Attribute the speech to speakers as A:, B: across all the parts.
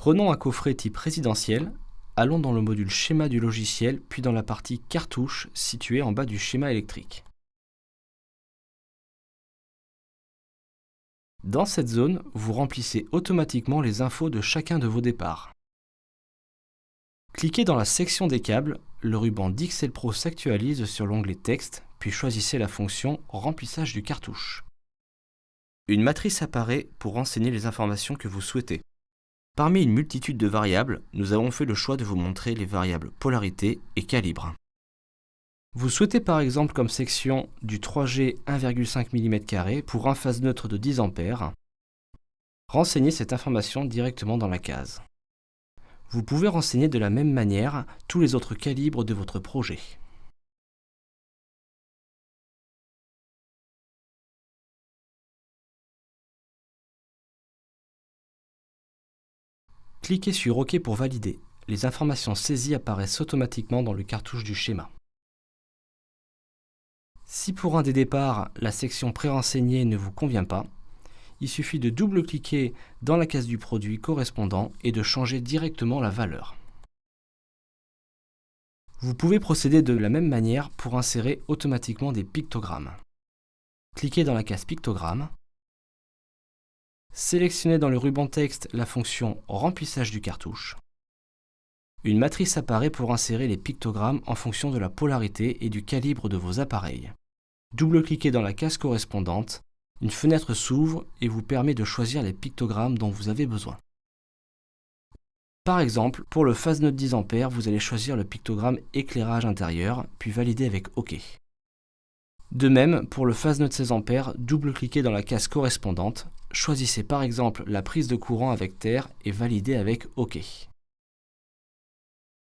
A: Prenons un coffret type résidentiel, allons dans le module schéma du logiciel, puis dans la partie cartouche située en bas du schéma électrique. Dans cette zone, vous remplissez automatiquement les infos de chacun de vos départs. Cliquez dans la section des câbles, le ruban d'XL Pro s'actualise sur l'onglet Texte, puis choisissez la fonction Remplissage du cartouche. Une matrice apparaît pour renseigner les informations que vous souhaitez. Parmi une multitude de variables, nous avons fait le choix de vous montrer les variables polarité et calibre. Vous souhaitez par exemple comme section du 3G 1,5 mm pour un phase neutre de 10 A. Renseignez cette information directement dans la case. Vous pouvez renseigner de la même manière tous les autres calibres de votre projet. Cliquez sur OK pour valider. Les informations saisies apparaissent automatiquement dans le cartouche du schéma. Si pour un des départs, la section pré-renseignée ne vous convient pas, il suffit de double-cliquer dans la case du produit correspondant et de changer directement la valeur. Vous pouvez procéder de la même manière pour insérer automatiquement des pictogrammes. Cliquez dans la case Pictogramme. Sélectionnez dans le ruban texte la fonction Remplissage du cartouche. Une matrice apparaît pour insérer les pictogrammes en fonction de la polarité et du calibre de vos appareils. Double-cliquez dans la case correspondante, une fenêtre s'ouvre et vous permet de choisir les pictogrammes dont vous avez besoin. Par exemple, pour le phase note 10 A, vous allez choisir le pictogramme éclairage intérieur, puis valider avec OK. De même, pour le phase note 16 A, double-cliquez dans la case correspondante, choisissez par exemple la prise de courant avec terre et validez avec OK.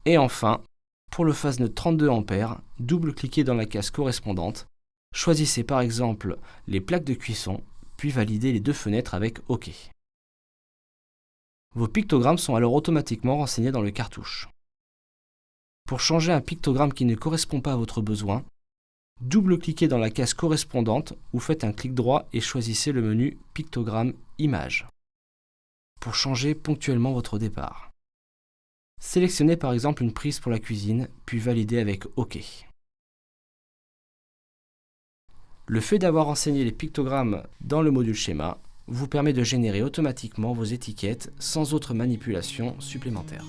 A: Et enfin, pour le phase note 32 A, double-cliquez dans la case correspondante, choisissez par exemple les plaques de cuisson, puis validez les deux fenêtres avec OK. Vos pictogrammes sont alors automatiquement renseignés dans le cartouche. Pour changer un pictogramme qui ne correspond pas à votre besoin, double-cliquez dans la case correspondante ou faites un clic droit et choisissez le menu Pictogramme Image. Pour changer ponctuellement votre départ. Sélectionnez par exemple une prise pour la cuisine, puis validez avec OK. Le fait d'avoir renseigné les pictogrammes dans le module schéma vous permet de générer automatiquement vos étiquettes sans autre manipulation supplémentaire.